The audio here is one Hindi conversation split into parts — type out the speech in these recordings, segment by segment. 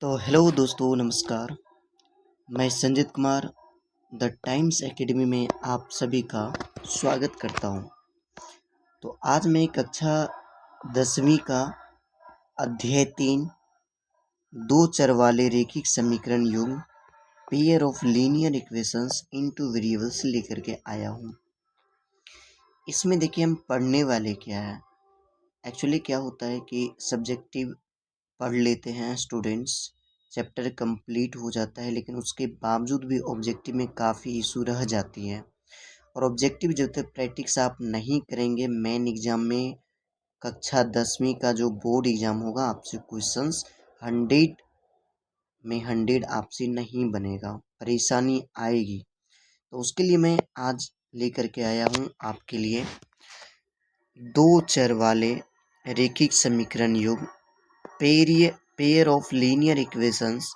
तो हेलो दोस्तों, नमस्कार। मैं Sanjeet Kumar the times academy में आप सभी का स्वागत करता हूं। तो आज मैं कक्षा 10वीं का अध्याय 3 दो चर वाले रैखिक समीकरण युग्म pair of linear equations into variables लेकर के आया हूं। इसमें देखिए हम पढ़ने वाले क्या है। एक्चुअली क्या होता है कि सब्जेक्टिव पढ़ लेते हैं स्टूडेंट्स, चैप्टर कंप्लीट हो जाता है, लेकिन उसके बावजूद भी ऑब्जेक्टिव में काफ़ी इशू रह जाती है। और ऑब्जेक्टिव जब तक प्रैक्टिस आप नहीं करेंगे, मेन एग्जाम में कक्षा 10वीं का जो बोर्ड एग्जाम होगा, आपसे क्वेश्चंस 100 में 100 आपसे नहीं बनेगा, परेशानी आएगी। तो उसके लिए मैं आज लेकर के आया हूँ आपके लिए दो चर वाले रैखिक समीकरण युग्म pair of linear equations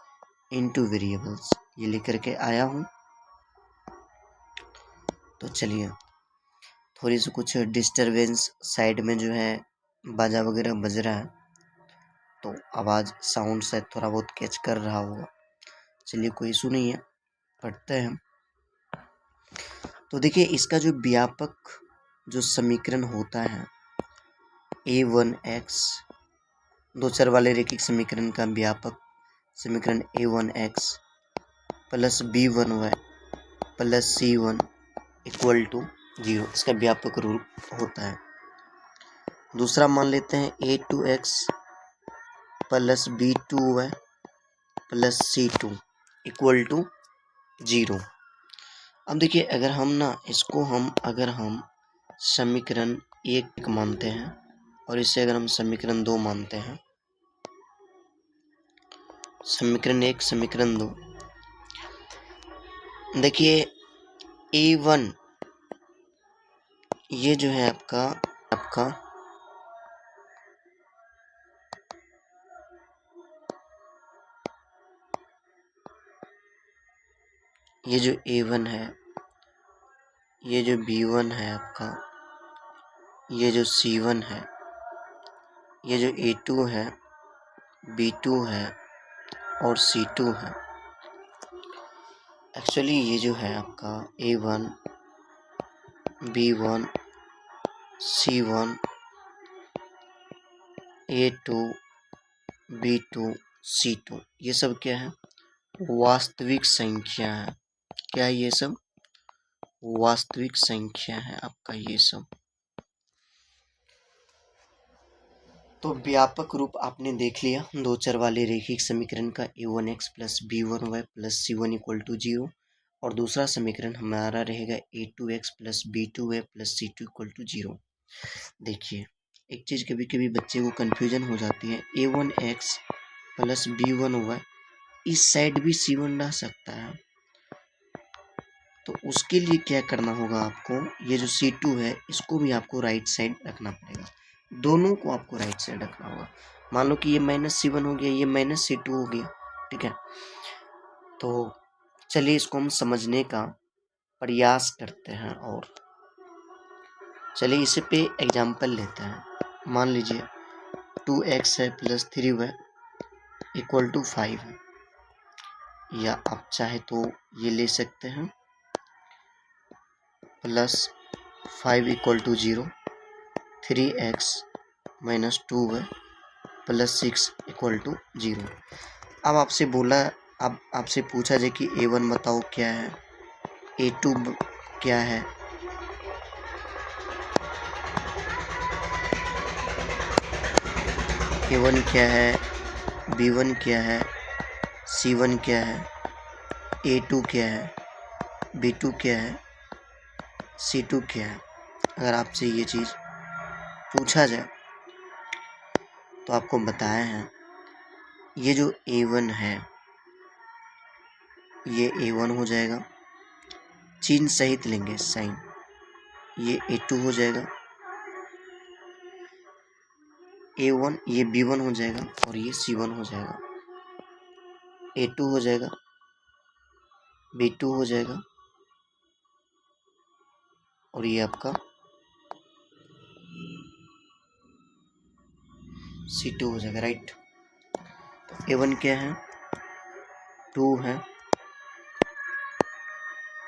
into variables, ये लेकर के आया हूँ। तो चलिए, थोड़ी सी कुछ डिस्टरबेंस साइड में जो है बाजा वगैरह बज रहा है, तो आवाज़ साउंड शायद थोड़ा बहुत कैच कर रहा होगा। चलिए, कोई इशू नहीं है, पढ़ते हैं। तो देखिए, इसका जो व्यापक जो समीकरण होता है a1x, दो चर वाले रैखिक समीकरण का व्यापक समीकरण a1x plus b1y plus c1 equal to 0, इसका व्यापक रूप होता है। दूसरा मान लेते हैं a2x plus b2y plus c2 equal to 0। अब देखिए, अगर हम समीकरण 1 मानते हैं और इसे अगर हम समीकरण 2 मानते हैं, समीकरण 1 समीकरण 2, देखिए a1 ये जो है आपका ये जो a1 है, ये जो b1 है आपका, ये जो c1 है, ये जो a2 है, b2 है और c2 है। एक्चुअली ये जो है आपका a1, b1, c1, a2, b2, c2, ये सब क्या है? वास्तविक संख्या है। क्या है ये सब? वास्तविक संख्या है आपका ये सब। तो व्यापक रूप आपने देख लिया दो चर वाले रैखिक समीकरण का a1x plus b1y plus c1 equal to 0, और दूसरा समीकरण हमारा रहेगा a2x plus b2y plus c2 equal to 0। देखिए, एक चीज़ कभी कभी बच्चे को कन्फ्यूजन हो जाती है, a1x प्लस b1y इस साइड भी c1 रह सकता है। तो उसके लिए क्या करना होगा आपको, ये जो c2 है इसको भी आपको राइट साइड रखना पड़ेगा, दोनों को आपको राइट साइड रखना होगा। मान लो कि ये माइनस c1 हो गया, ये माइनस c2 हो गया, ठीक है। तो चलिए इसको हम समझने का प्रयास करते हैं, और चलिए इसे पे एग्जाम्पल लेते हैं। मान लीजिए 2x है प्लस 3y इक्वल टू 5 है, या आप चाहे तो ये ले सकते हैं plus 5 equal to 0, 3x minus 2y plus 6 equal to 0। अब आपसे पूछा जाए कि a1 बताओ क्या है, a2 क्या है, a1 क्या है, b1 क्या है, c1 क्या है, a2 क्या है, b2 क्या है, c2 क्या है। अगर आपसे ये चीज़ पूछा जाए तो आपको बताया है, ये जो a1 है ये a1 हो जाएगा, चिन्ह सहित लेंगे साइन, ये a2 हो जाएगा, a1 ये b1 हो जाएगा और ये c1 हो जाएगा, a2 हो जाएगा, b2 हो जाएगा और ये आपका c2 हो जाएगा, राइट। तो a1 क्या है, 2 है,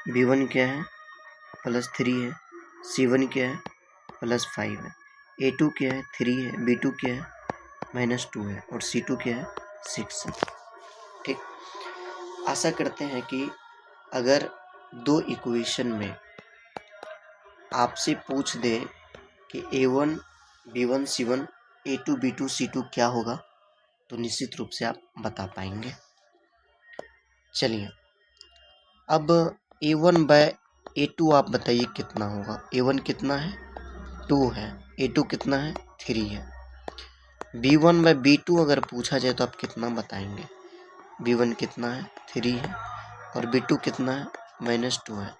B1 क्या है +3 है, C1 क्या है +5 है, A2 क्या है 3 है, B2 क्या है -2 है और C2 क्या है 6 है। ठीक, आशा करते हैं कि अगर दो इक्वेशन में आपसे पूछ दे कि A1 B1 C1 A2 B2 C2 क्या होगा तो निश्चित रूप से आप बता पाएंगे। चलिए अब A1/A2 आप बताइए कितना होगा। A1 कितना है 2 है, A2 कितना है 3 है। B1/B2 अगर पूछा जाए तो आप कितना बताएंगे। B1 कितना है 3 है और B2 कितना है -2 है,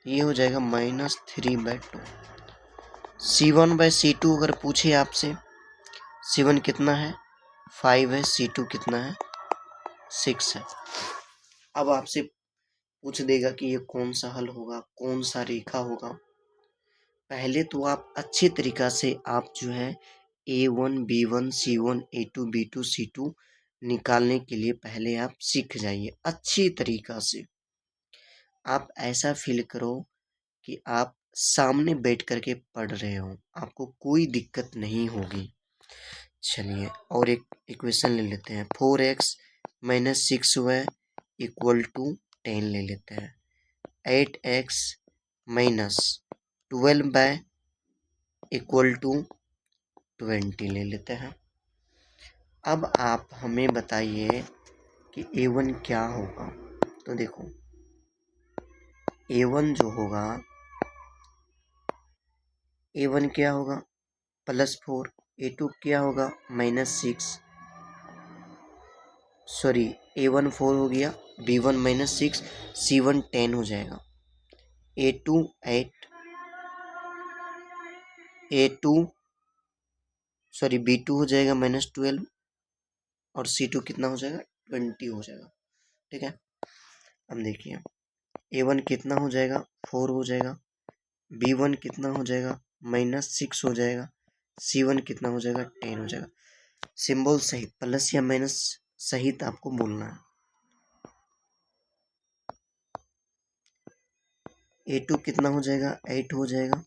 ये हो जाएगा -3/2। C1/C2 अगर पूछे आपसे, C1 कितना है 5 है, C2 कितना है 6 है। अब आपसे पूछ देगा कि ये कौन सा हल होगा, कौन सा रेखा होगा। पहले तो आप अच्छे तरीका से आप जो है A1 B1 C1 A2 B2 C2 निकालने के लिए पहले आप सीख जाइए अच्छी तरीका से। आप ऐसा फील करो कि आप सामने बैठ करके पढ़ रहे हो, आपको कोई दिक्कत नहीं होगी। चलिए और एक इक्वेशन ले लेते हैं। 4x - 6y = 10 ले लेते हैं। 8x - 12y = 20 ले लेते हैं। अब आप हमें बताइए कि A1 क्या होगा। तो देखो A1 जो होगा, A1 क्या होगा +4, A2 क्या होगा -6, सॉरी A1 4 हो गया, B1 -6, C1 10 हो जाएगा, A2 8, A2 सॉरी B2 हो जाएगा -12 और C2 कितना हो जाएगा 20 हो जाएगा। ठीक है, अब देखिए A1 कितना हो जाएगा 4 हो जाएगा, B1 कितना हो जाएगा -6 हो जाएगा, C1 कितना हो जाएगा 10 हो जाएगा। सिंबल सहित प्लस या माइनस सहित आपको बोलना है। A2 कितना हो जाएगा 8 हो जाएगा,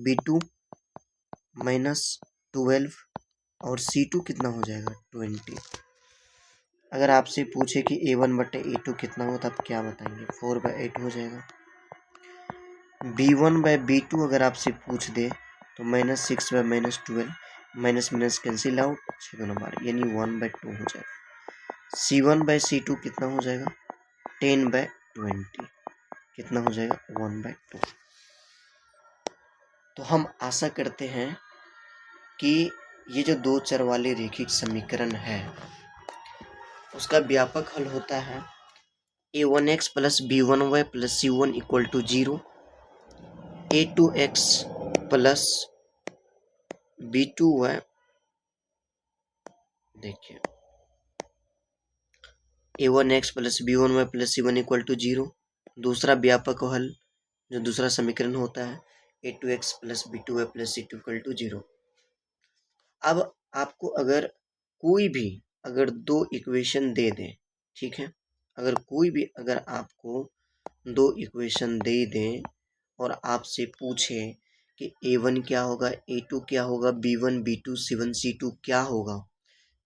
B2 -12 और C2 कितना हो जाएगा 20। अगर आपसे पूछे कि A1/A2 कितना हो तो आप क्या बताएंगे 4/8 हो जाएगा। B1/B2 अगर आपसे पूछ दे तो -6 -12 माइनस कैंसिल आउट 6 2 12 यानी 1/2 हो जाएगा। C1/C2 कितना हो जाएगा 10/20 कितना हो जाएगा 1/2। तो हम आशा करते हैं कि ये जो दो चर वाले रेखिक समीकरण है उसका व्यापक हल होता है A1x + B1y + C1 = 0, A2x + B2y, देखिए A1x + B1y + C1 = 0। दूसरा व्यापक हल जो दूसरा समीकरण होता है A2x + B2y + C2 = 0। अब आपको अगर कोई भी अगर दो इक्वेशन दे दें, ठीक है, अगर कोई भी अगर आपको दो इक्वेशन दे दें और आपसे पूछे कि A1 क्या होगा A2 क्या होगा B1 B2 C1 C2 क्या होगा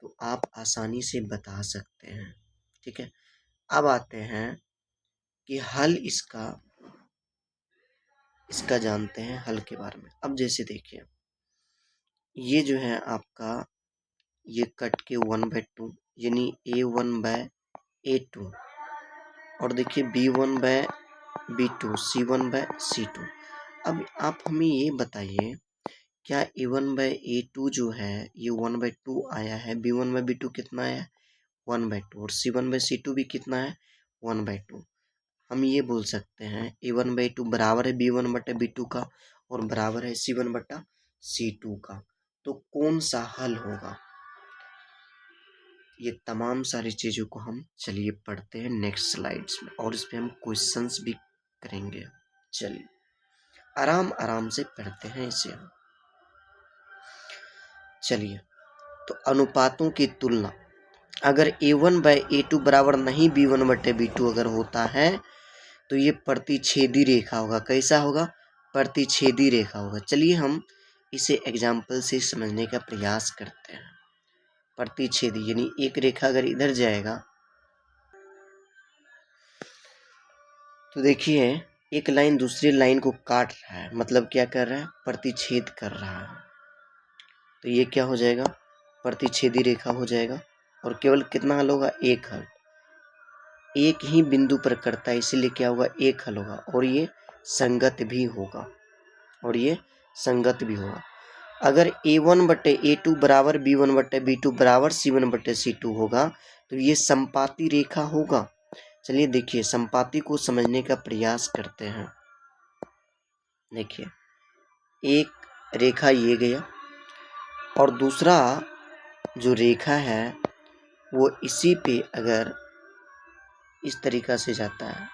तो आप आसानी से बता सकते हैं। ठीक है, अब आते हैं कि हल इसका जानते हैं हल के बारे में। अब जैसे देखिए ये जो है आपका ये कट के 1/2 यानी A1/A2 और देखिए B1/B2 C1/C2। अब आप हमें ये बताइए क्या A1/A2 जो है ये 1/2 आया है, B1/B2 कितना आया है 1/2 और C1/C2 भी कितना है 1/2। हम ये बोल सकते हैं A1/A2 बराबर है B1/B2 का और बराबर है C1/C2 का। तो कौन सा हल होगा। ये तमाम सारी चीज़ों को हम चलिए पढ़ते हैं नेक्स्ट स्लाइड्स में और इस पे हम क्वेश्चंस भी करेंगे। चलिए आराम आराम से पढ़ते हैं इसे हम। चलिए तो अनुपातों की तुलना अगर A1/A2 बराबर नहीं B1/B2 अगर होता है तो ये प्रतिच्छेदी रेखा होगा। कैसा होगा? प्रतिच्छेदी रेखा होगा। चलिए हम इसे एग्जाम्पल से समझने का प्रयास करते हैं। प्रतिच्छेदी यानी एक रेखा अगर इधर जाएगा तो देखिए एक लाइन दूसरी लाइन को काट रहा है, मतलब क्या कर रहा है? प्रतिच्छेद कर रहा है। तो ये क्या हो जाएगा? प्रतिच्छेदी रेखा हो जाएगा। और केवल कितना हल होगा? एक हल। एक ही बिंदु पर करता है इसीलिए क्या होगा? एक हल होगा। और ये संगत भी होगा। और ये संगत भी होगा। अगर A1/A2 बराबर B1/B2 बराबर C1/C2 होगा तो ये संपाती रेखा होगा। चलिए देखिए संपाती को समझने का प्रयास करते हैं। देखिए एक रेखा ये गया और दूसरा जो रेखा है वो इसी पे अगर इस तरीका से जाता है,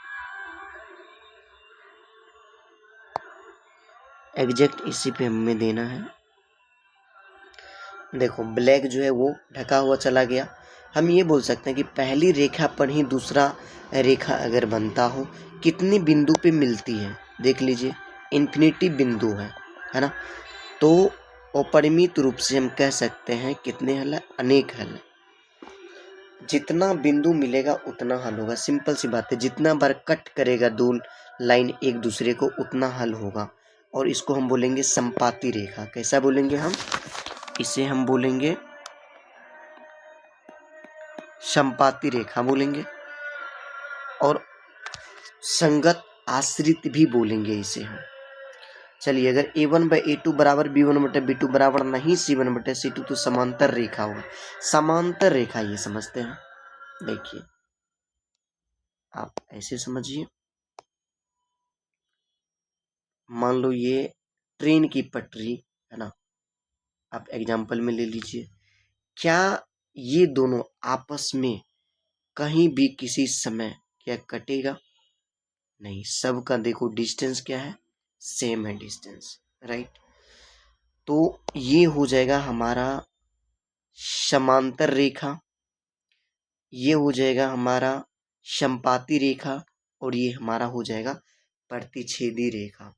एग्जैक्ट इसी पे हमें देना है। देखो ब्लैक जो है वो ढका हुआ चला गया। हम ये बोल सकते हैं कि पहली रेखा पर ही दूसरा रेखा अगर बनता हो, कितनी बिंदु पे मिलती है? देख लीजिए इन्फिनिटी बिंदु है ना। तो अपरिमित रूप से हम कह सकते हैं कितने हल है? अनेक हल है। जितना बिंदु मिलेगा उतना हल होगा। सिंपल सी बात है। जितना बार कट करेगा दो लाइन एक दूसरे को उतना हल होगा। और इसको हम बोलेंगे संपाती रेखा। कैसा बोलेंगे हम? इसे हम बोलेंगे संपाती रेखा बोलेंगे। और संगत आश्रित भी बोलेंगे इसे हम। चलिए अगर A1/A2 बराबर B1/B2 बराबर नहीं C1/C2 तो समांतर रेखा होगा। समांतर रेखा ये समझते हैं। देखिए आप ऐसे समझिए, मान लो ये ट्रेन की पटरी है ना, आप एग्जाम्पल में ले लीजिए। क्या ये दोनों आपस में कहीं भी किसी समय क्या कटेगा? नहीं। सबका देखो डिस्टेंस क्या है? सेम है डिस्टेंस, राइट। तो ये हो जाएगा हमारा समांतर रेखा, ये हो जाएगा हमारा संपाती रेखा और ये हमारा हो जाएगा प्रतिच्छेदी रेखा।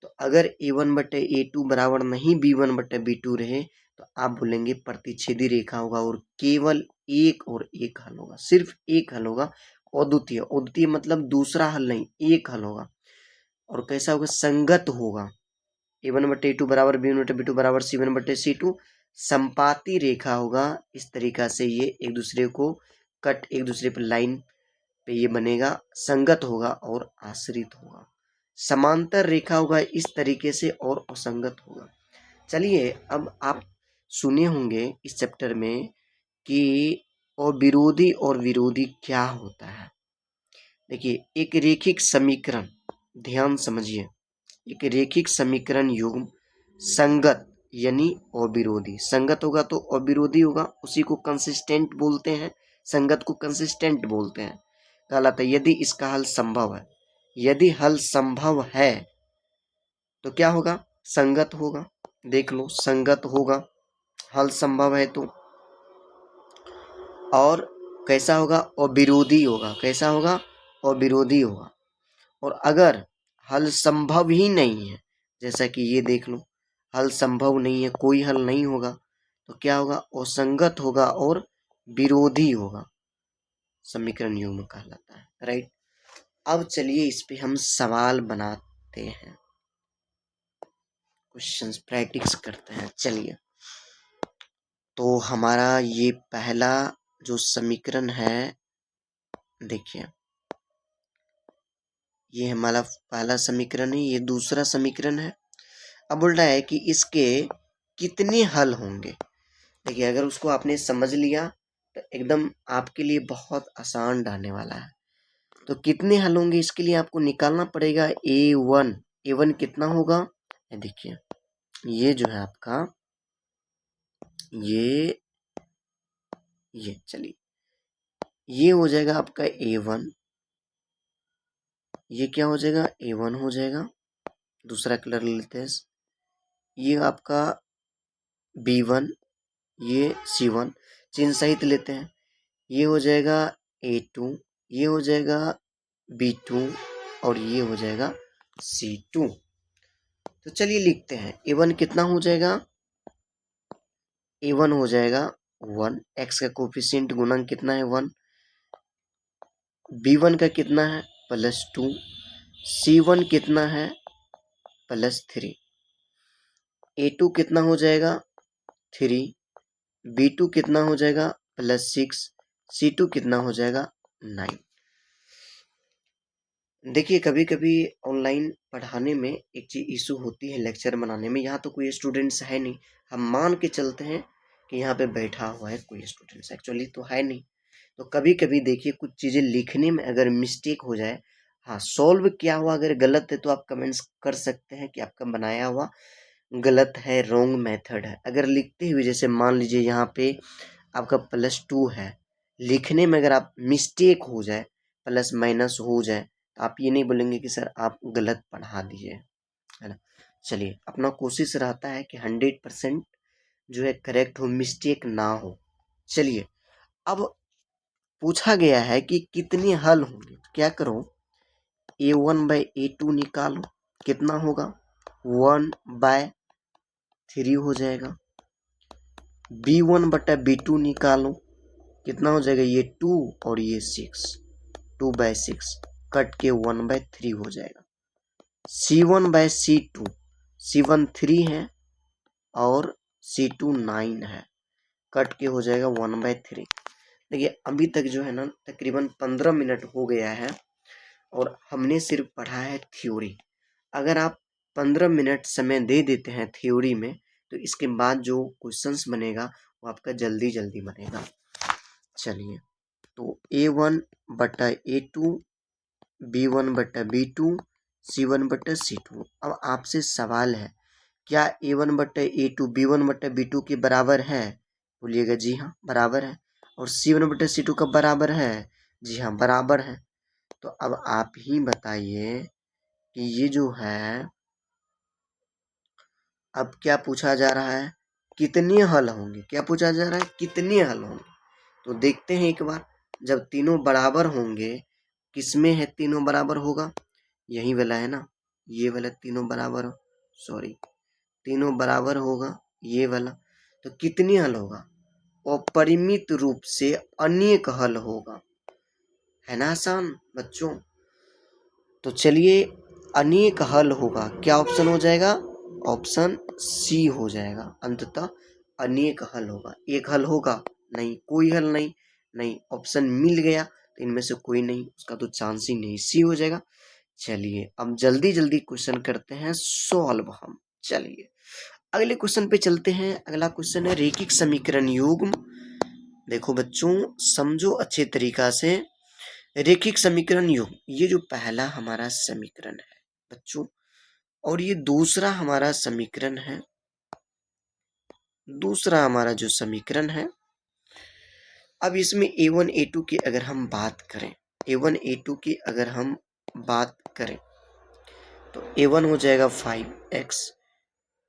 तो अगर A1/A2 बराबर नहीं B1/B2 रहे तो आप बोलेंगे प्रतिच्छेदी रेखा होगा और केवल एक और एक हल होगा। सिर्फ एक हल होगा। अद्वितीय, अद्वितीय मतलब दूसरा हल नहीं, एक हल होगा। और कैसा होगा? संगत होगा। A1/A2 बराबर B1/B2 बराबर C1/C2 संपाती रेखा होगा। इस तरीका से ये एक दूसरे को कट एक दूसरे पर लाइन पे ये बनेगा, संगत होगा और आश्रित होगा। समांतर रेखा होगा इस तरीके से और असंगत होगा। चलिए अब आप सुने होंगे इस चैप्टर में कि अविरोधी और विरोधी क्या होता है। देखिए एक रेखिक समीकरण, ध्यान समझिए, एक रेखिक समीकरण युग्म संगत यानी अविरोधी, संगत होगा तो अविरोधी होगा, उसी को कंसिस्टेंट बोलते हैं। संगत को कंसिस्टेंट बोलते हैं। कहलाता है यदि इसका हल संभव है। यदि हल संभव है तो क्या होगा? संगत होगा। देख लो संगत होगा, हल संभव है तो। और कैसा होगा? अविरोधी होगा। कैसा होगा? अविरोधी होगा। और अगर हल संभव ही नहीं है, जैसा कि ये देख लो हल संभव नहीं है, कोई हल नहीं होगा, तो क्या होगा? असंगत होगा और विरोधी होगा। समीकरण युग्म कहलाता है, राइट। अब चलिए इस पे हम सवाल बनाते हैं, क्वेश्चंस प्रैक्टिस करते हैं। चलिए तो हमारा ये पहला जो समीकरण है, देखिए ये हमारा पहला समीकरण है, ये दूसरा समीकरण है। अब बोल रहा है कि इसके कितने हल होंगे। देखिए अगर उसको आपने समझ लिया तो एकदम आपके लिए बहुत आसान रहने वाला है। तो कितने हल होंगे इसके लिए आपको निकालना पड़ेगा A1। A1 कितना होगा? देखिए ये जो है आपका ये चलिए ये हो जाएगा आपका A1। ये क्या हो जाएगा? A1 हो जाएगा। दूसरा कलर लेते हैं, ये आपका B1, ये C1, चिन्ह सहित लेते हैं। ये हो जाएगा A2, ये हो जाएगा B2 और ये हो जाएगा C2। तो चलिए लिखते हैं A1 कितना हो जाएगा, A1 हो जाएगा 1, x का कोफिशिएंट गुणन कितना है 1, B1 का कितना है +2, C1 कितना है +3, A2 कितना हो जाएगा 3, B2 कितना हो जाएगा +6, C2 कितना हो जाएगा 9। देखिए कभी कभी ऑनलाइन पढ़ाने में एक चीज़ इशू होती है लेक्चर बनाने में। यहाँ तो कोई स्टूडेंट्स है नहीं, हम मान के चलते हैं कि यहाँ पे बैठा हुआ है कोई स्टूडेंट्स, एक्चुअली तो है नहीं। तो कभी कभी देखिए कुछ चीज़ें लिखने में अगर मिस्टेक हो जाए, हाँ सॉल्व किया हुआ अगर गलत है तो आप कमेंट्स कर सकते हैं कि आपका बनाया हुआ गलत है, रॉन्ग मेथड है। अगर लिखते हुए जैसे मान लीजिए यहाँ पे आपका +2 है, लिखने में अगर आप मिस्टेक हो जाए, प्लस माइनस हो जाए, तो आप ये नहीं बोलेंगे कि सर आप गलत पढ़ा दिए, है ना। चलिए अपना कोशिश रहता है कि 100% जो है करेक्ट हो, मिस्टेक ना हो। चलिए अब पूछा गया है कि कितने हल होंगे, तो क्या करो A1/A2 निकालो, कितना होगा 1/3 हो जाएगा। B1/B2 निकालो, कितना हो जाएगा, ये 2 और ये 6, 2/6 कट के 1/3 हो जाएगा। C1/C2, C1 3 है और C2 9 है, कट के हो जाएगा 1/3। देखिए अभी तक जो है ना तकरीबन 15 मिनट हो गया है और हमने सिर्फ पढ़ा है थ्योरी। अगर आप 15 मिनट समय दे देते हैं थ्योरी में, तो इसके बाद जो क्वेश्चंस बनेगा वो आपका जल्दी जल्दी बनेगा। चलिए तो A1/A2, B1/B2, C1/C2। अब आपसे सवाल है, क्या A1/A2 B1/B2 के बराबर है? बोलिएगा जी हाँ बराबर है। और C1/C2 का बराबर है? जी हाँ बराबर है। तो अब आप ही बताइए कि ये जो है अब क्या पूछा जा रहा है, कितने हल होंगे, क्या पूछा जा रहा है कितने हल होंगे। तो देखते हैं एक बार, जब तीनों बराबर होंगे, किसमें है तीनों बराबर होगा, यही वाला है ना, ये वाला तीनों बराबर, सॉरी तीनों बराबर होगा ये वाला। तो कितने हल होगा, अपरिमित रूप से अनेक हल होगा, है ना आसान बच्चों। तो चलिए अनेक हल होगा, क्या ऑप्शन हो जाएगा, ऑप्शन सी हो जाएगा। अंततः अनेक हल होगा, एक हल होगा नहीं, कोई हल नहीं, नहीं ऑप्शन मिल गया तो इनमें से कोई नहीं, उसका तो चांस ही नहीं, सी हो जाएगा। चलिए अब जल्दी जल्दी क्वेश्चन करते हैं सॉल्व हम। चलिए अगले क्वेश्चन पे चलते हैं। अगला क्वेश्चन है रेखिक समीकरण युग्म। देखो बच्चों समझो अच्छे तरीका से, रेखिक समीकरण युग्म, ये जो पहला हमारा समीकरण है बच्चों और ये दूसरा हमारा समीकरण है, दूसरा हमारा जो समीकरण है। अब इसमें A1 A2 की अगर हम बात करें, A1 A2 की अगर हम बात करें तो A1 हो जाएगा 5x,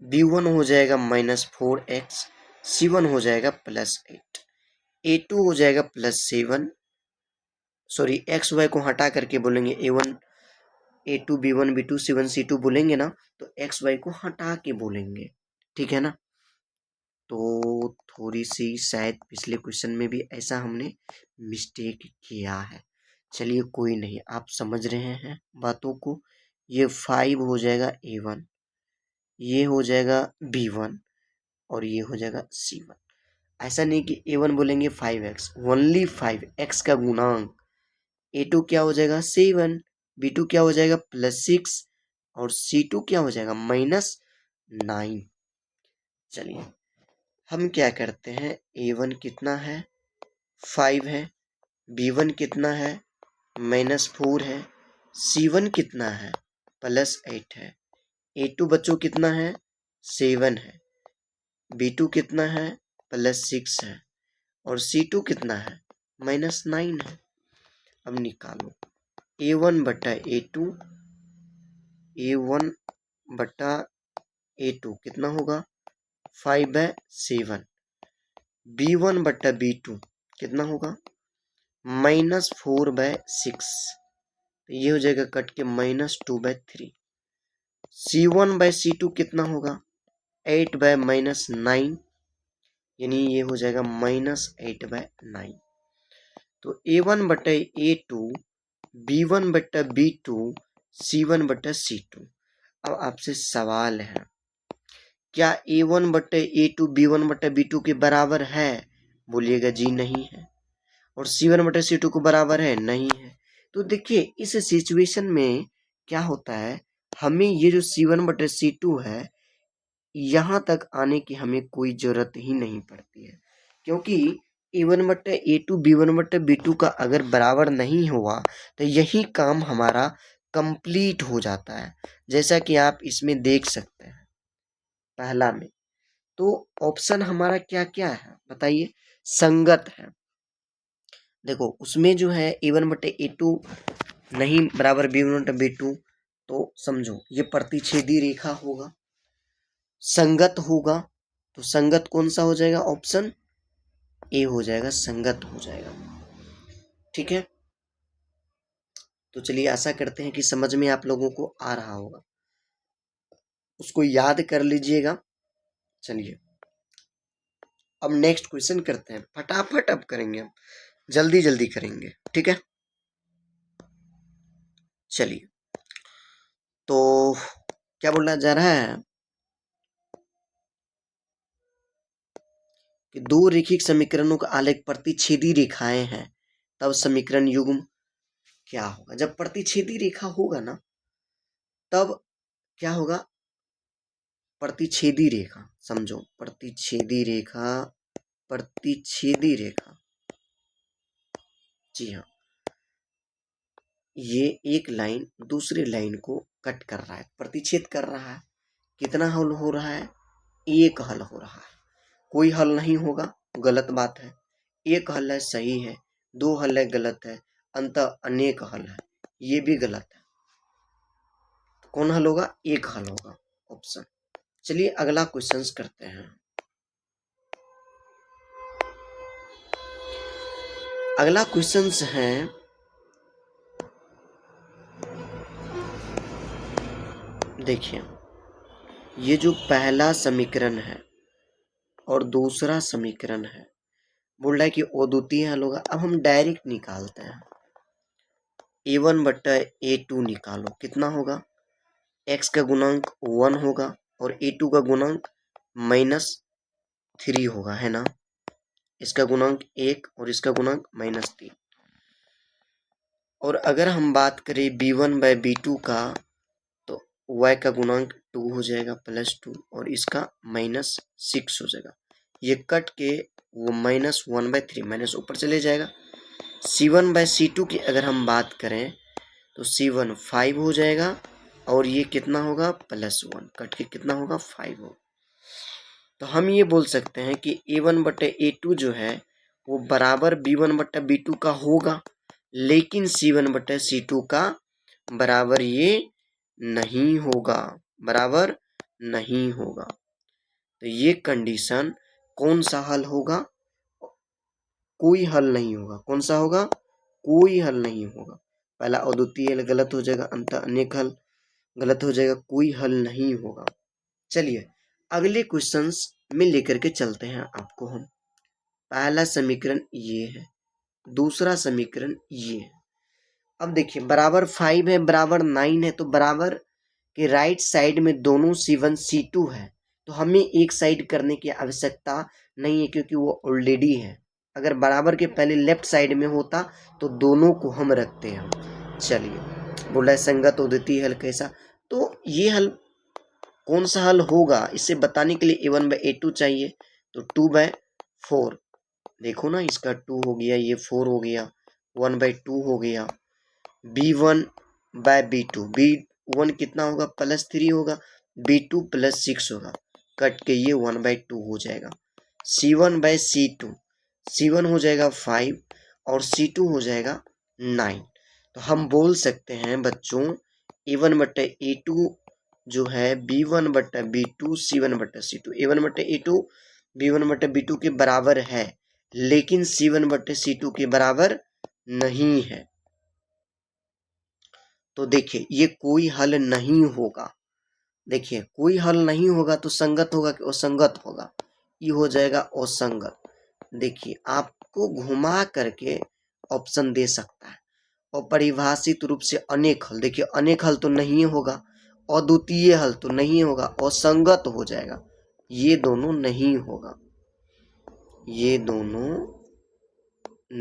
B1 हो जाएगा -4x, C1 हो जाएगा +8, A2 हो जाएगा +7, सॉरी एक्स वाई को हटा करके बोलेंगे A1 A2 B1 B2 C1 C2 बोलेंगे ना, तो एक्स वाई को हटा के बोलेंगे, ठीक है ना। तो थोड़ी सी शायद पिछले क्वेश्चन में भी ऐसा हमने मिस्टेक किया है। चलिए कोई नहीं, आप समझ रहे हैं बातों को। ये 5 हो जाएगा A1, ये हो जाएगा B1 और ये हो जाएगा C1। ऐसा नहीं कि A1 बोलेंगे 5x, ओनली 5x का गुणांक। A2 क्या हो जाएगा 7, B2 क्या हो जाएगा +6 और C2 क्या हो जाएगा -9। चलिए हम क्या करते हैं, A1 कितना है 5 है, B1 कितना है -4 है, C1 कितना है +8 है, A2 बच्चों कितना है 7 है, B2 कितना है +6 है और C2 कितना है -9 है। अब निकालो A1/A2, A1/A2 कितना होगा 5/7, B1/B2 कितना होगा -4/6, तो ये हो जाएगा कट के -2/3। C1/C2 कितना होगा? 8/-9, यानी ये हो जाएगा -8/9। तो A1/A2, B1/B2, C1/C2। अब आपसे सवाल है, क्या A1/A2 B1/B2 के बराबर है? बोलिएगा जी नहीं है। और C1/C2 को बराबर है? नहीं है। तो देखिए इस सिचुएशन में क्या होता है, हमें ये जो C1/C2 है यहाँ तक आने की हमें कोई जरूरत ही नहीं पड़ती है, क्योंकि A1/A2 B1/B2 का अगर बराबर नहीं हुआ तो यही काम हमारा कंप्लीट हो जाता है, जैसा कि आप इसमें देख सकते हैं पहला में। तो ऑप्शन हमारा क्या क्या है बताइए? संगत है। देखो उसमें जो है A1/A2 नहीं बराबर B1/B2, तो समझो ये प्रतिच्छेदी रेखा होगा, संगत होगा। तो संगत कौन सा हो जाएगा? ऑप्शन ए हो जाएगा, संगत हो जाएगा। ठीक है, तो चलिए आशा करते हैं कि समझ में आप लोगों को आ रहा होगा, उसको याद कर लीजिएगा। चलिए अब नेक्स्ट क्वेश्चन करते हैं, फटाफट अब करेंगे, हम जल्दी जल्दी करेंगे। ठीक है, चलिए तो क्या बोलना जा रहा है कि दो रेखिक समीकरणों का आलेख प्रतिच्छेदी रेखाएं हैं, तब समीकरण युग्म क्या होगा? जब प्रतिच्छेदी रेखा होगा ना, तब क्या होगा? प्रतिच्छेदी रेखा, समझो प्रतिच्छेदी रेखा, प्रतिच्छेदी रेखा, जी हाँ, ये एक लाइन दूसरी लाइन को कट कर रहा है, प्रतिच्छेद कर रहा है। कितना हल हो रहा है? एक हल हो रहा है। कोई हल नहीं होगा, गलत बात है। एक हल है, सही है। दो हल है, गलत है। अंततः अनेक हल है, ये भी गलत है। कौन हल होगा? एक हल होगा, ऑप्शन। चलिए अगला क्वेश्चन करते हैं। अगला क्वेश्चन है, देखिए ये जो पहला समीकरण है और दूसरा समीकरण है, बोल रहा है कि अद्वितीय हल होगा। अब हम डायरेक्ट निकालते हैं, A1/A2 निकालो, कितना होगा? x का गुणांक 1 होगा और A2 का गुणांक -3 होगा, है ना? इसका गुणांक 1 और इसका गुणांक -3। और अगर हम बात करें B1/B2 का, तो y का गुणांक 2 हो जाएगा +2 और इसका -6 हो जाएगा। ये कट के वो -1/3 माइनस ऊपर चले जाएगा। C1/C2 की अगर हम बात करें तो C1 5 हो जाएगा और ये कितना होगा? +1, कट के कितना होगा? 5 होगा। तो हम ये बोल सकते हैं कि A1/A2 जो है वो बराबर B1/B2 का होगा, लेकिन C1/C2 का बराबर ये नहीं होगा, बराबर नहीं होगा। तो ये कंडीशन कौन सा हल होगा? कोई हल नहीं होगा। कौन सा होगा? कोई हल नहीं होगा। पहला अद्वितीय हल गलत हो जाएगा, अंत अनेक हल गलत हो जाएगा, कोई हल नहीं होगा। चलिए अगले क्वेश्चंस में लेकर के चलते हैं आपको हम। पहला समीकरण ये है, दूसरा समीकरण ये है। अब देखिए बराबर 5 है, बराबर 9 है, तो बराबर के राइट साइड में दोनों C1 C2 है, तो हमें एक साइड करने की आवश्यकता नहीं है क्योंकि वो ऑलरेडी है। अगर बराबर के पहले लेफ्ट साइड में होता तो दोनों को हम रखते हैं। चलिए बोला है संगत अद्वितीय हल कैसा, तो ये हल कौन सा हल होगा इसे बताने के लिए A1/A2 चाहिए, तो 2/4। देखो ना, इसका 2 हो गया, ये 4 हो गया, 1/2 हो गया। B1/B2, B1 कितना होगा? +3 होगा, B2 +6 होगा, कट के ये 1/2 हो जाएगा। C1/C2, C1 हो जाएगा 5 और C2 हो जाएगा 9। तो हम बोल सकते हैं बच्चों A1/A2 जो है B1/B2 C1/C2, A1/A2 B1/B2 के बराबर है, लेकिन C1/C2 के बराबर नहीं है। तो देखिए ये कोई हल नहीं होगा। देखिए कोई हल नहीं होगा तो संगत होगा कि असंगत होगा? ये हो जाएगा असंगत। देखिए आपको घुमा करके ऑप्शन दे सकता है। और परिभाषित रूप से अनेक हल, देखिए अनेक हल तो नहीं होगा, अद्वितीय हल तो नहीं होगा, असंगत हो जाएगा। ये दोनों नहीं होगा, ये दोनों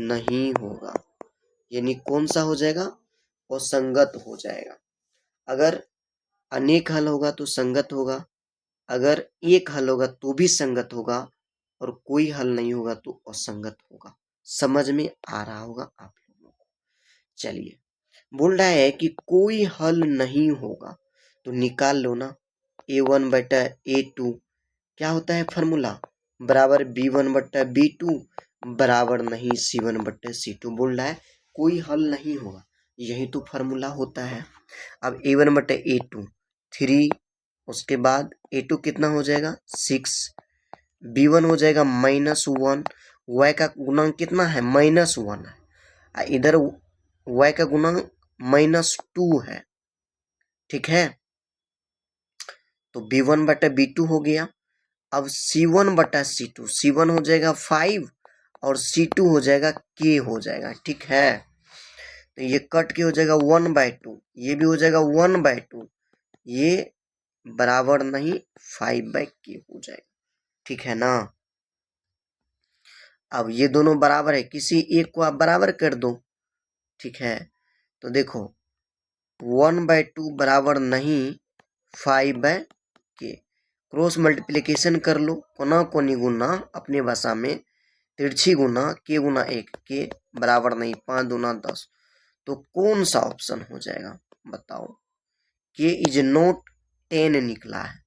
नहीं होगा, यानी कौन सा हो जाएगा? असंगत हो जाएगा। अगर अनेक हल होगा तो संगत होगा, अगर एक हल होगा तो भी संगत होगा, और कोई हल नहीं होगा तो असंगत होगा। समझ में आ रहा होगा आप लोगों को? चलिए, बोल रहा है कि कोई हल नहीं होगा तो निकाल लो ना। A1/A2 क्या होता है फॉर्मूला? बराबर B1/B2 बराबर नहीं C1/C2। बोल रहा है कोई हल नहीं होगा, यही तो फॉर्मूला होता है। अब A1/A2 3, उसके बाद A2 कितना हो जाएगा? 6, B1 हो जाएगा -1, y का गुणांक कितना है? -1 है, इधर y का गुणांक -2 है। ठीक है, तो B1/B2 हो गया। अब C1/C2, C1 हो जाएगा 5 और C2 हो जाएगा K हो जाएगा। ठीक है, तो ये कट के हो जाएगा 1/2, ये भी हो जाएगा 1/2, ये बराबर नहीं 5/K हो जाएगा। ठीक है ना? अब ये दोनों बराबर है, किसी एक को आप बराबर कर दो। ठीक है, तो देखो 1/2 बराबर नहीं 5/K, क्रॉस मल्टीप्लिकेशन कर लो, कोना कोनी गुना अपने भाषा में तिरछी गुना K गुना 1, K बराबर नहीं 5 दूना 10, तो कौन सा ऑप्शन हो जाएगा बताओ? K इज नॉट 10 निकला है,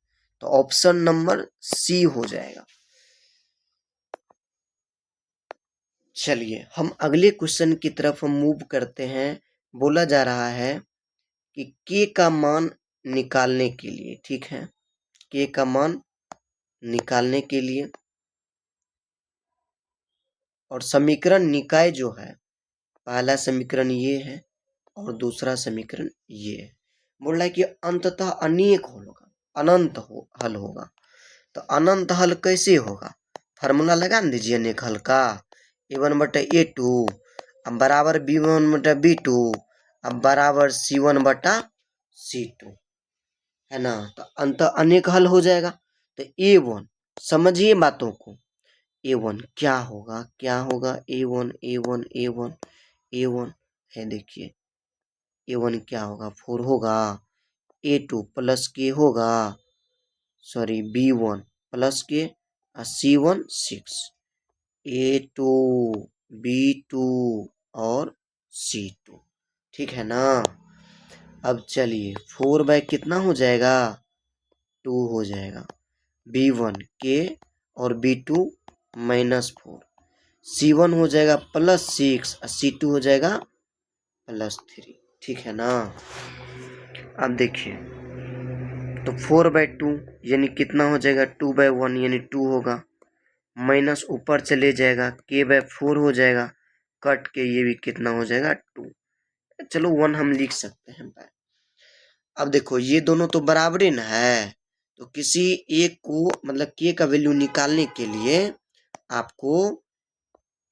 तो ऑप्शन नंबर C हो जाएगा। चलिए हम अगले क्वेश्चन की तरफ मूव करते हैं। बोला जा रहा है कि K का मान निकालने के लिए, ठीक है, K का मान निकालने के लिए, और समीकरण निकाय जो है, पहला समीकरण ये है और दूसरा समीकरण ये है। बोल रहा है कि अंततः अनेक हल होगा, अनंत हल होगा। तो अनंत हल कैसे होगा? फार्मूला लगा दीजिए अनेक हल का। A1/A2 अब बराबर B1/B2 अब बराबर C1/C2, है ना? तो अंत अनेक हल हो जाएगा। तो A1, समझिए बातों को, A1 क्या होगा? क्या होगा? A1 A1 A1 A1 है, देखिए A1 क्या होगा? 4 होगा। A2 प्लस K होगा, sorry B1 plus K, C1 6, A2 B2 और C2। ठीक है ना? अब चलिए 4 कितना हो जाएगा? 2 हो जाएगा। B1 K और B2 -4, C1 हो जाएगा +6 और C2 हो जाएगा +3। ठीक है ना? अब देखिए, तो 4/2 यानी कितना हो जाएगा? 2/1 यानी 2 होगा, माइनस ऊपर चले जाएगा, K/4 हो जाएगा, कट के ये भी कितना हो जाएगा? 2। चलो 1 हम लिख सकते हैं। अब देखो ये दोनों तो बराबरी ना है, तो किसी एक को मतलब K का वैल्यू निकालने के लिए आपको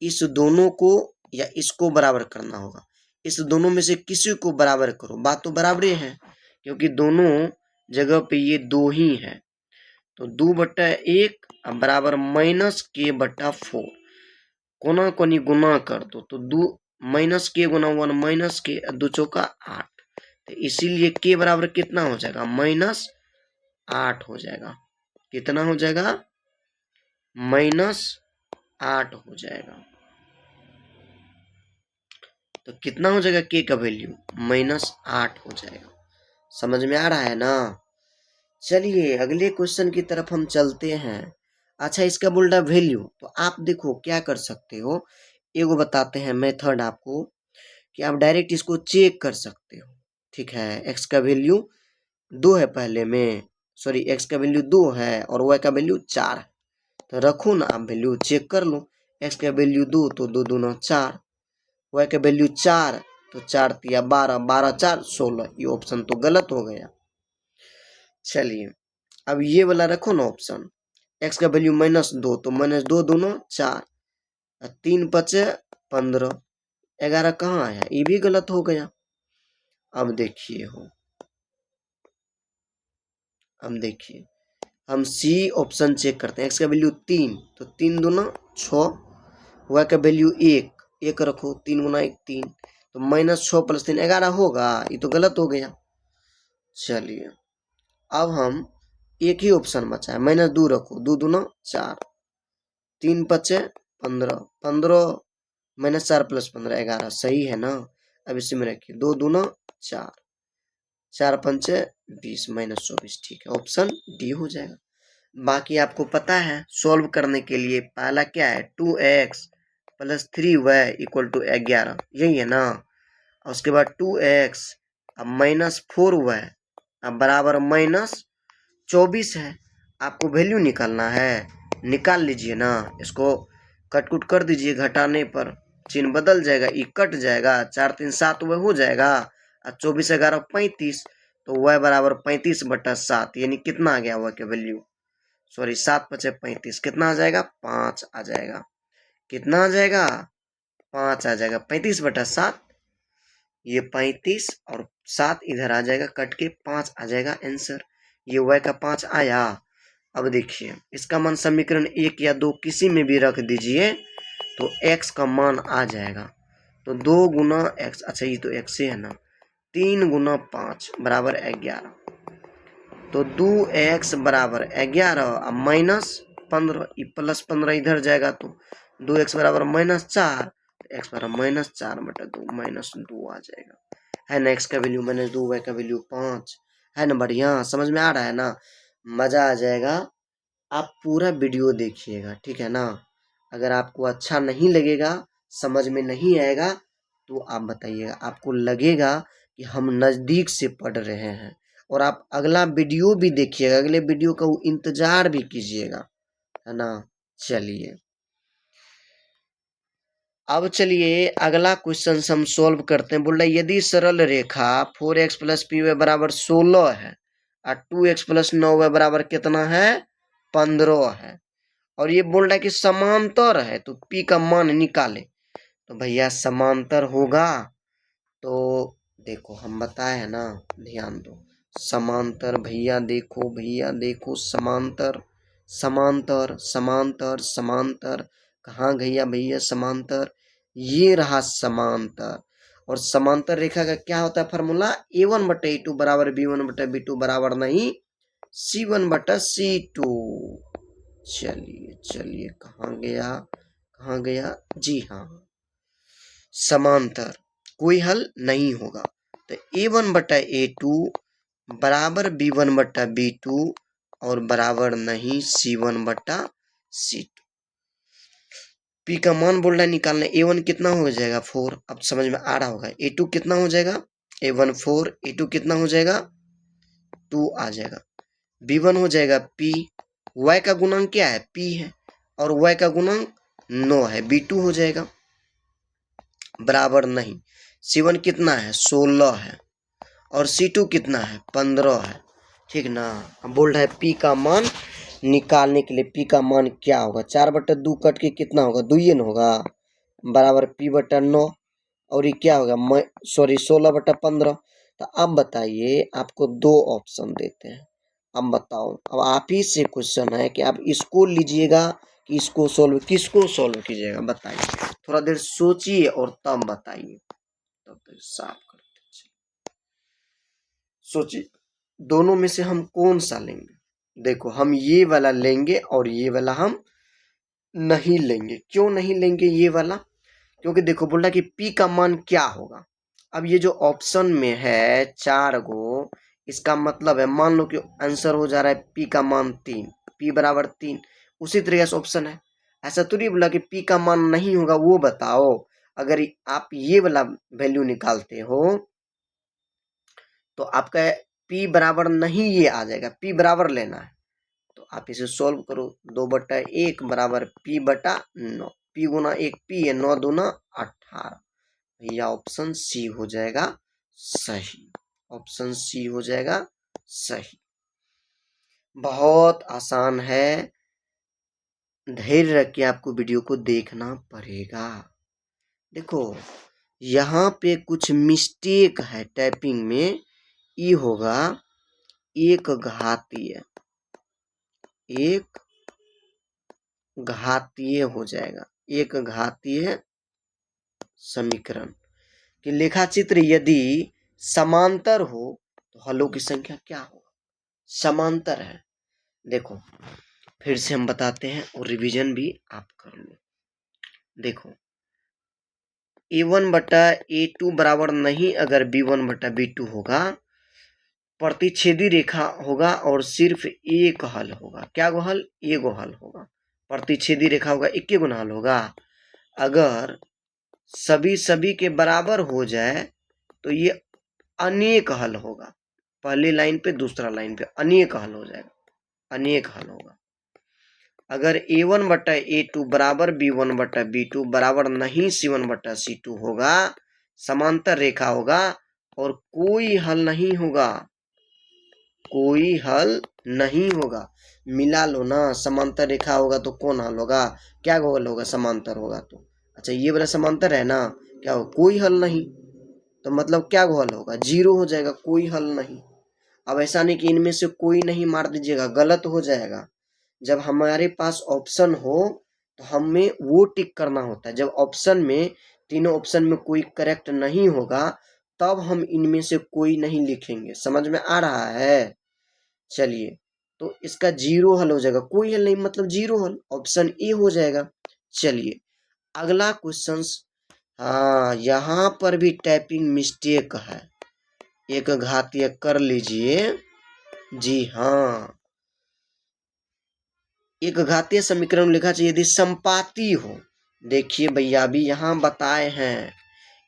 इस दोनों को या इसको बराबर करना होगा। इस दोनों में से किसी को बराबर करो, बात तो बराबरी है, क्योंकि दोनों जगह पे ये 2 ही है। तो 2/1 बराबर -K/4, कोना कोनी गुना कर दो, तो 2 -K गुना 1 -K, 2 चौका 8, तो इसीलिए K बराबर कितना हो जाएगा? -8 हो जाएगा। कितना हो जाएगा? -8 हो जाएगा। तो कितना हो जाएगा K का वैल्यू? -8 हो जाएगा। समझ में आ रहा है ना? चलिए अगले क्वेश्चन की तरफ हम चलते हैं। अच्छा, इसका बोल रहा वैल्यू, तो आप देखो क्या कर सकते हो, एगो बताते हैं मेथड आपको कि आप डायरेक्ट इसको चेक कर सकते हो। ठीक है, एक्स का वैल्यू 2 है पहले में, सॉरी एक्स का वैल्यू 2 है और वाई का वैल्यू 4 है, तो रखो ना, आप वैल्यू चेक कर लो। एक्स का वैल्यू 2 तो 2 दूना 4, y का वैल्यू 4, तो 4 तिया 12, 12 4 16, ये ऑप्शन तो गलत हो गया। चलिए अब ये वाला रखो ना ऑप्शन, x का वैल्यू -2, तो -2 दूनो 4, 3 पचे 15, 11 कहाँ आया, ये भी गलत हो गया। अब देखिए हम सी ऑप्शन चेक करते हैं। x का वैल्यू 3, तो 3 दूना 6, y का वैल्यू 1 रखो, 3 गुना 1 3, तो -6 + 3 11 होगा, ये तो गलत हो गया। चलिए अब हम एक ही ऑप्शन बचा है, -2 रखो, 2 दूना 4, 3 पचे 15, 15 -4 + 15 11, सही है ना। अब इसमें रखिए 2 दूना 4, 4 पंचे 20, -24, ठीक है, ऑप्शन डी हो जाएगा। बाकी आपको पता है सॉल्व करने के लिए पहला क्या है, 2x + 3y = 11, यही है ना। और उसके बाद 2x अब -4y अब बराबर -24 है। आपको वैल्यू निकालना है, निकाल लीजिए ना, इसको कट-कुट कर दीजिए, घटाने पर चिन्ह बदल जाएगा, ये कट जाएगा, 4 3 7 वह हो जाएगा, और 24 11 35, तो y बराबर 35/7, यानी कितना आ गया y का वैल्यू, सॉरी 7 5 35, कितना आ जाएगा, 5 आ जाएगा। कितना आ जाएगा, 5 आ जाएगा, 35/7, ये 35 और 7 इधर आ जाएगा, कट के 5 आ जाएगा आंसर। ये y का 5 आया। अब देखिए इसका मान समीकरण 1 या 2 किसी में भी रख दीजिए तो x का मान आ जाएगा। तो 2 गुना x, अच्छा ये तो x है ना, 3 गुना 5 बराबर 11, तो 2x बराबर 11 और -15, +15 इधर जाएगा, तो 2x बराबर -4, x बराबर -4/2, -2 आ जाएगा, है ना। x का वैल्यू -2, y का वैल्यू 5, है ना। बढ़िया समझ में आ रहा है ना, मजा आ जाएगा। आप पूरा वीडियो देखिएगा, ठीक है ना। अगर आपको अच्छा नहीं लगेगा, समझ में नहीं आएगा, तो आप बताइएगा, आपको लगेगा कि हम नज़दीक से पढ़ रहे हैं। और आप अगला वीडियो भी देखिएगा, अगले वीडियो का इंतजार भी कीजिएगा, है ना। चलिए अब चलिए अगला क्वेश्चन हम सॉल्व करते हैं। बोल रहा है यदि सरल रेखा 4x + py बराबर 16 है और 2x + 9y बराबर कितना है, 15 है, और ये बोल रहा है कि समांतर है, तो p का मान निकाले। तो भैया समांतर होगा, तो देखो हम बताए हैं ना, ध्यान दो, समांतर भैया देखो समांतर, समांतर समांतर समांतर, कहाँ गया भैया समांतर, ये रहा समांतर। और समांतर रेखा का क्या होता है फॉर्मूला, a1/a2 बराबर b1/b2 बराबर नहीं c1/c2। चलिए कहाँ गया जी हाँ, समांतर कोई हल नहीं होगा। तो a1/a2 बराबर b1/b2 और बराबर नहीं c1/c2। p का मान बोल रहा है निकालना, a1 कितना हो जाएगा 4, अब समझ में आ रहा होगा। a2 कितना हो जाएगा, a1 4, a2 कितना हो जाएगा 2 आ जाएगा। b1 हो जाएगा p, y का गुणांक क्या है p है, और y का गुणांक 9 है, b2 हो जाएगा बराबर नहीं, c1 कितना है 16 है, और c2 कितना है 15 है, ठीक ना। अब बोल रहा है p का मान निकालने के लिए, p का मान क्या होगा, 4/2 कट के कितना होगा, 2 न होगा, बराबर p/9, और ये क्या होगा, सॉरी 16/15। तो अब बताइए, आपको 2 ऑप्शन देते हैं, अब बताओ, अब आप ही से क्वेश्चन है कि आप इसको लीजिएगा कि इसको सोल्व, किसको सोल्व कीजिएगा बताइए, थोड़ा देर सोचिए और तब बताइए, तब तो साफ करते सोचिए दोनों में से हम कौन सा लेंगे। देखो हम ये वाला लेंगे और ये वाला हम नहीं लेंगे। क्यों नहीं लेंगे ये वाला, क्योंकि देखो बोल रहा कि p का मान क्या होगा। अब ये जो ऑप्शन में है 4 गो, इसका मतलब है, मान लो कि आंसर हो जा रहा है p का मान 3, p बराबर 3, उसी तरीके से ऑप्शन है। ऐसा थोड़ी बोला कि p का मान नहीं होगा, वो बताओ। अगर आप ये वाला वैल्यू निकालते हो तो आपका p बराबर नहीं ये आ जाएगा, p बराबर लेना है, तो आप इसे सोल्व करो। 2/1 बराबर p/9, p गुना 1 p है, 9 दूना 18, भैया ऑप्शन सी हो जाएगा सही, ऑप्शन सी हो जाएगा सही। बहुत आसान है, धैर्य रख के आपको वीडियो को देखना पड़ेगा। देखो यहाँ पे कुछ मिस्टेक है टाइपिंग में, ये होगा एक घातीय, एक घातीय हो जाएगा, एक घातीय समीकरण कि लेखाचित्र यदि समांतर हो तो हलों की संख्या क्या होगा, समांतर है। देखो फिर से हम बताते हैं और रिवीजन भी आप कर लो। देखो a1 बटा a2 बराबर नहीं अगर b1 बटा b2 होगा, प्रतिच्छेदी रेखा होगा और सिर्फ एक हल होगा। क्या गो हल? एगो हल होगा। प्रतिच्छेदी रेखा होगा, एक गुना हल होगा। अगर सभी के बराबर हो जाए तो ये अनेक हल होगा। पहली लाइन पे दूसरा लाइन पे अनेक हल हो जाएगा, अनेक हल होगा। अगर a1 बटा a2 बराबर b1 बटा b2 बराबर नहीं c1 बटा c2 होगा, समांतर रेखा होगा और कोई हल नहीं होगा, कोई हल नहीं होगा। मिला लो ना, समांतर रेखा होगा तो कौन हल होगा, क्या हल होगा, समांतर होगा तो। अच्छा ये वाला समांतर है ना, क्या हो, कोई हल नहीं, तो मतलब क्या हल होगा, जीरो हो जाएगा, कोई हल नहीं। अब ऐसा नहीं कि इनमें से कोई नहीं मार दीजिएगा, गलत हो जाएगा। जब हमारे पास ऑप्शन हो तो हमें वो टिक करना होता है। जब ऑप्शन में, तीनों ऑप्शन में कोई करेक्ट नहीं होगा तब हम इनमें से कोई नहीं लिखेंगे। समझ में आ रहा है? चलिए, तो इसका जीरो हल हो जाएगा, कोई हल नहीं मतलब जीरो हल, ऑप्शन ए हो जाएगा। चलिए अगला क्वेश्चन, हाँ यहाँ पर भी टाइपिंग मिस्टेक है, एक घातीय कर लीजिए। जी हाँ, एक घातीय समीकरण लिखा चाहिए यदि संपाती हो। देखिए भैया अभी यहाँ बताए हैं,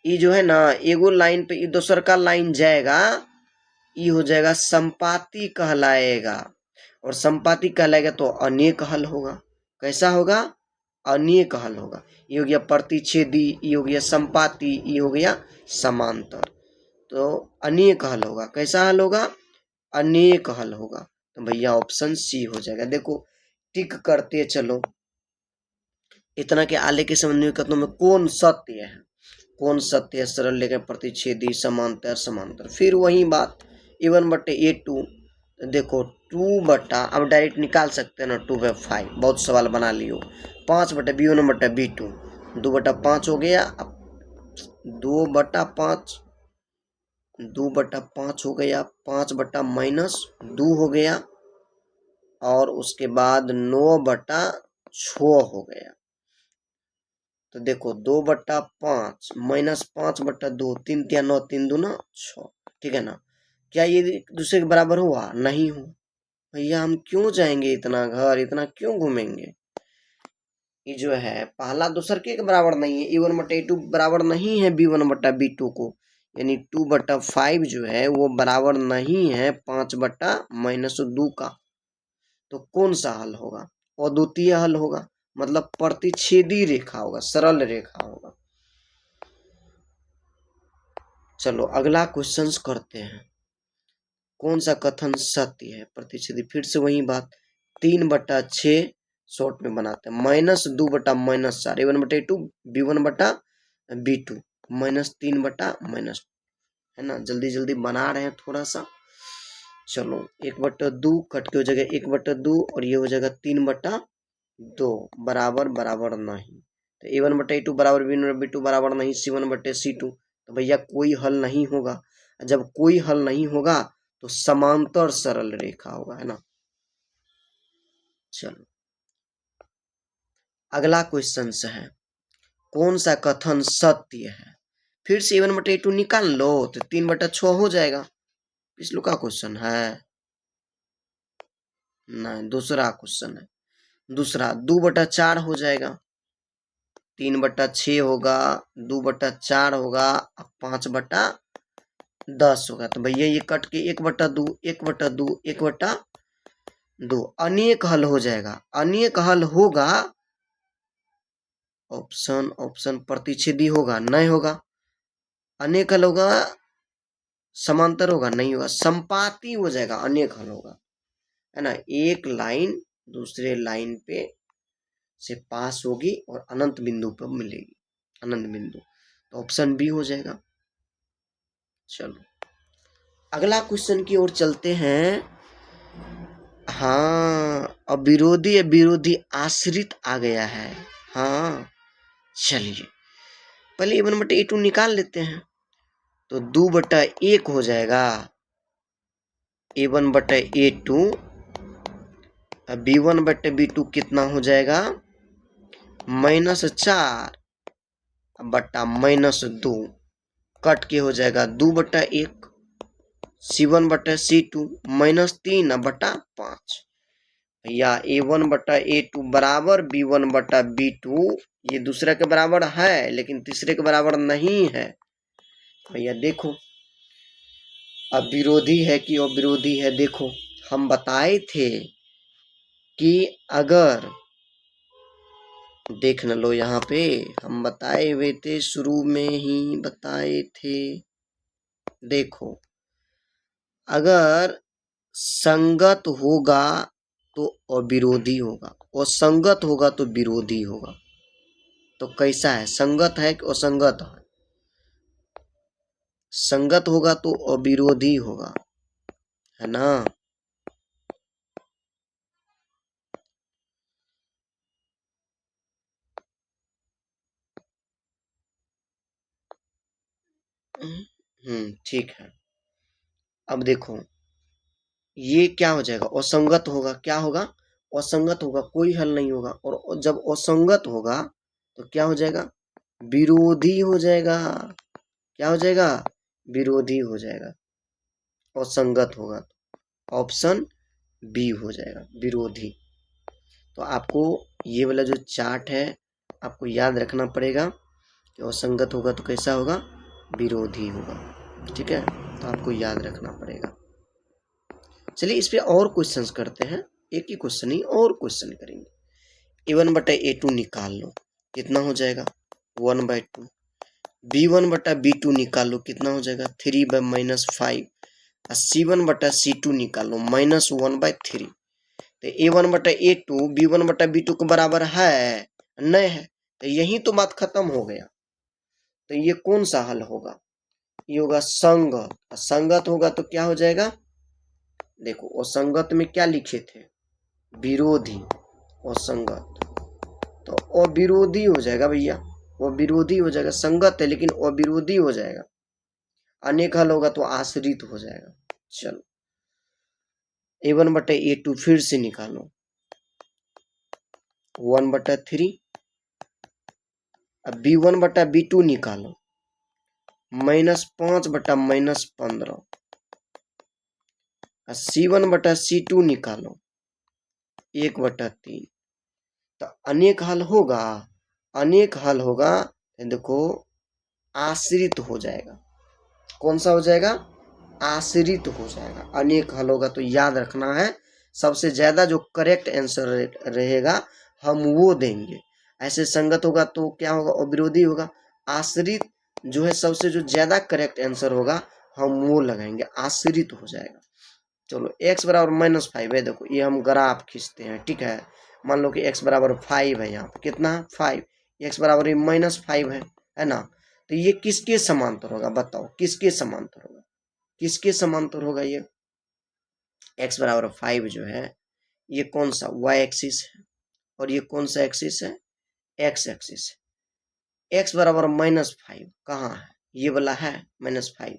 ये जो है ना एगो लाइन पे दूसर का लाइन जाएगा, ये हो जाएगा संपाती कहलाएगा। और संपाती कहलाएगा तो अनेक हल होगा। कैसा होगा? अनेक हल होगा। ये हो गया प्रतिच्छेदी, ये हो गया संपाती, ये हो गया समांतर, तो अनेक हल होगा। कैसा हल होगा? अनेक हल होगा। तो भैया ऑप्शन सी हो जाएगा। देखो टिक करते चलो, इतना के आले के संबंध में कथनों में कौन सत्य है, कौन सत्य है, सरल लेकर प्रतिच्छेदी, समांतर, समांतर। फिर वही बात a1 बटे a2, देखो 2 बटा, अब डायरेक्ट निकाल सकते हैं ना, 2/5, बहुत सवाल बना लियो। 5 बटे b1 बटा b2, 2 बटा 5 हो गया। अब 2 बटा 5, 2 बटा 5 हो गया, 5 बटा -2 हो गया, और उसके बाद 9 बटा 6 हो गया। तो देखो 2 बटा 5 -5 बटा 2, 3 तिया 9, 3 दूना 6, ठीक है ना। क्या ये दूसरे के बराबर हुआ? नहीं हो। भैया हम क्यों जाएंगे इतना घर, इतना क्यों घूमेंगे? ये जो है पहला दूसर के बराबर नहीं है, a1 बटा a2 बराबर नहीं है b1 बटा b2 को, यानी 2 बटा 5 जो है वो बराबर नहीं है 5 बटा -2 का। तो कौन सा हल होगा? अद्वितीय हल होगा, मतलब प्रतिच्छेदी रेखा होगा, सरल रेखा होगा। चलो अगला क्वेश्चन करते हैं, कौन सा कथन सत्य है, प्रतिच्छेदी। फिर से वही बात, 3 बटा 6 शॉर्ट में बनाते हैं, -2 बटा -4, a1 बटा a2, b1 बटा b2, -3 बटा माइनस, है ना। जल्दी जल्दी बना रहे हैं थोड़ा सा। चलो 1/2 कट के हो जाएगा 1/2, और ये हो जाएगा 3/2, बराबर बराबर नहीं। तो a1 बटे a2 बराबर b1 बराबर नहीं c1 बटे c2, तो भैया कोई हल नहीं होगा। जब कोई हल नहीं होगा तो समांतर सरल रेखा होगा, है ना। चलो अगला क्वेश्चन से है, कौन सा कथन सत्य है। फिर से a1 बटे a2 निकाल लो तो 3/6 हो जाएगा। पिछलो का क्वेश्चन है, नहीं दूसरा क्वेश्चन है, दूसरा 2/4 हो जाएगा, 3/6 होगा, 2/4 होगा, 5/10 होगा। तो भैया ये कट के 1/2, 1/2, 1/2 अनेक हल हो जाएगा। अनेक हल होगा, ऑप्शन ऑप्शन प्रतिच्छेदी होगा, नहीं होगा। अनेक हल होगा, समांतर होगा, नहीं होगा, संपाती हो जाएगा, अनेक हल होगा, है ना। एक लाइन दूसरे लाइन पे से पास होगी और अनंत बिंदु पर मिलेगी, अनंत बिंदु, तो ऑप्शन बी हो जाएगा। चलो अगला क्वेश्चन की ओर चलते हैं। हाँ, अब विरोधी आश्रित आ गया है। हाँ चलिए पहले A1/A2 निकाल लेते हैं, तो 2/1 हो जाएगा A1/A2, B1/B2 कितना हो जाएगा, -4 बट्टा -2, कट के हो जाएगा 2/1, C1/C2 -3/5। या A1/A2 बराबर B1/B2, ये दूसरे के बराबर है लेकिन तीसरे के बराबर नहीं है। भैया देखो अब विरोधी है कि अविरोधी है, देखो हम बताए थे कि अगर, देख न लो यहाँ पे हम बताए हुए थे, शुरू में ही बताए थे, देखो अगर संगत होगा तो अविरोधी होगा, और संगत होगा तो विरोधी होगा। तो कैसा है, संगत है कि असंगत है, संगत होगा तो अविरोधी होगा, है ना। ठीक है। अब देखो ये क्या हो जाएगा, असंगत होगा, क्या होगा, असंगत होगा, कोई हल नहीं होगा, और जब असंगत होगा तो क्या हो जाएगा, विरोधी हो जाएगा। क्या हो जाएगा, विरोधी हो जाएगा, असंगत होगा, ऑप्शन बी हो जाएगा, विरोधी। तो आपको ये वाला जो चार्ट है आपको याद रखना पड़ेगा कि असंगत होगा तो कैसा होगा, विरोधी होगा, ठीक है, तो आपको याद रखना पड़ेगा। चलिए इस पे और क्वेश्चंस करते हैं, एक ही क्वेश्चन ही और क्वेश्चन करेंगे। A1/A2 निकाल लो, कितना हो जाएगा 1/2। B1/B2 निकाल लो, कितना हो जाएगा 3/-5। और C1/C2 निकाल लो, -1/3। तो A1/A2 B1/B2 के बराबर है, नहीं है, तो यही तो बात खत्म हो गया। तो ये कौन सा हल होगा, ये होगा संगत। संगत होगा तो क्या हो जाएगा, देखो असंगत में क्या लिखे थे, विरोधी, असंगत, तो अविरोधी हो जाएगा भैया, वो विरोधी हो जाएगा, संगत है लेकिन अविरोधी हो जाएगा। अनेक हल होगा तो आश्रित हो जाएगा। चलो A1/A2 फिर से निकालो, 1/3। अब B1/B2 निकालो, -5/-15। C1/C2 निकालो, 1/3। तो अनेक हल होगा, अनेक हल होगा, देखो आश्रित हो जाएगा, कौन सा हो जाएगा, आश्रित हो जाएगा। अनेक हल होगा तो याद रखना है, सबसे ज्यादा जो करेक्ट आंसर रहेगा हम वो देंगे। ऐसे संगत होगा तो क्या होगा, अविरोधी होगा। आश्रित जो है सबसे जो ज्यादा करेक्ट आंसर होगा हम वो लगाएंगे, आश्रित हो जाएगा। चलो x बराबर -5 है, देखो ये हम ग्राफ खींचते हैं, ठीक है। मान लो कि x बराबर 5 है, यहाँ पे कितना 5, x बराबर -5 है ना। तो ये किसके समांतर होगा, बताओ किसके समांतर होगा, किसके समांतर होगा ये, x बराबर 5 जो है ये कौन सा y एक्सिस है, और ये कौन सा एक्सिस है, x एक्सिस है। x बराबर -5 कहाँ है, ये वाला है -5।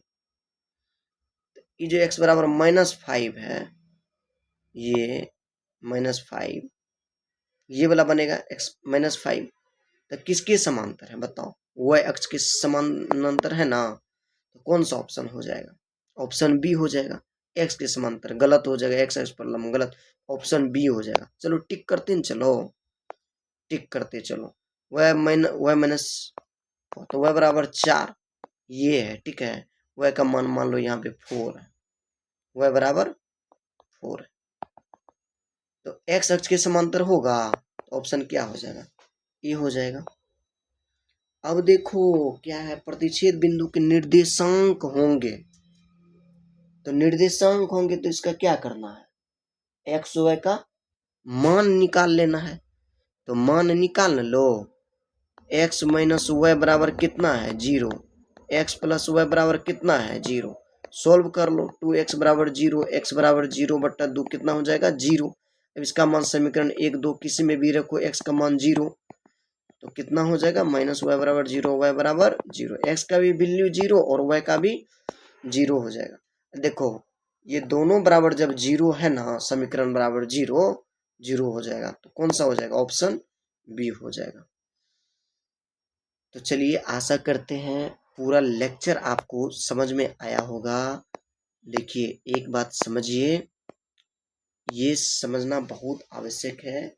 ये जो x बराबर -5 है, ये -5, ये वाला बनेगा x -5। तो किसके समांतर है बताओ, y अक्ष के समानांतर है ना, तो कौन सा ऑप्शन हो जाएगा, ऑप्शन बी हो जाएगा। x के समांतर गलत हो जाएगा, x अक्ष पर लंब गलत, ऑप्शन बी हो जाएगा। चलो टिक करते हैं, चलो टिक करते चलो, y माइनस, तो y बराबर 4 ये है, ठीक है। y का मान मान लो यहाँ पे 4 है, y बराबर 4 है, तो x अक्ष के समांतर होगा, ऑप्शन क्या हो जाएगा, ये हो जाएगा। अब देखो क्या है, प्रतिच्छेद बिंदु के निर्देशांक होंगे, तो निर्देशांक होंगे तो इसका क्या करना है, एक्स वाई का मान निकाल लेना है। तो मान निकाल लो, एक्स माइनस वाई बराबर कितना है, 0। एक्स प्लस वाई बराबर कितना है, 0। सोल्व कर लो, 2x बराबर 0, x बराबर 0/2 कितना हो जाएगा, 0। अब इसका मान समीकरण 1 2 किसी में भी रखो, x का मान 0, तो कितना हो जाएगा, माइनस वाई बराबर 0, वाई बराबर 0। एक्स का भी वैल्यू 0 और वाई का भी 0 हो जाएगा। देखो ये दोनों बराबर जब 0 है ना, समीकरण बराबर 0 0 हो जाएगा, तो कौन सा हो जाएगा, ऑप्शन बी हो जाएगा। तो चलिए आशा करते हैं पूरा लेक्चर आपको समझ में आया होगा। देखिए एक बात समझिए, ये समझना बहुत आवश्यक है।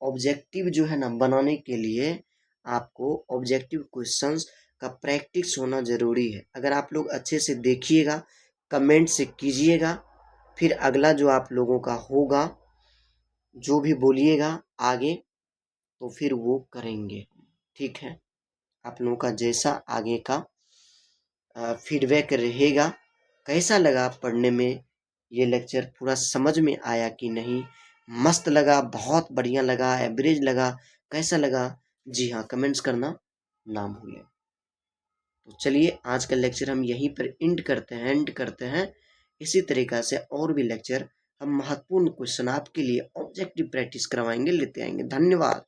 ऑब्जेक्टिव जो है ना बनाने के लिए आपको ऑब्जेक्टिव क्वेश्चंस का प्रैक्टिस होना ज़रूरी है। अगर आप लोग अच्छे से देखिएगा, कमेंट से कीजिएगा, फिर अगला जो आप लोगों का होगा, जो भी बोलिएगा आगे, तो फिर वो करेंगे। ठीक है, आप लोगों का जैसा आगे का फीडबैक रहेगा, कैसा लगा पढ़ने में, ये लेक्चर पूरा समझ में आया कि नहीं, मस्त लगा, बहुत बढ़िया लगा, एवरेज लगा, कैसा लगा, जी हाँ कमेंट्स करना ना भूलें। तो चलिए आज का लेक्चर हम यहीं पर एंड करते हैं। इसी तरीक़ा से और भी लेक्चर हम महत्वपूर्ण क्वेश्चन आपके लिए ऑब्जेक्टिव प्रैक्टिस करवाएंगे, लेते आएंगे। धन्यवाद।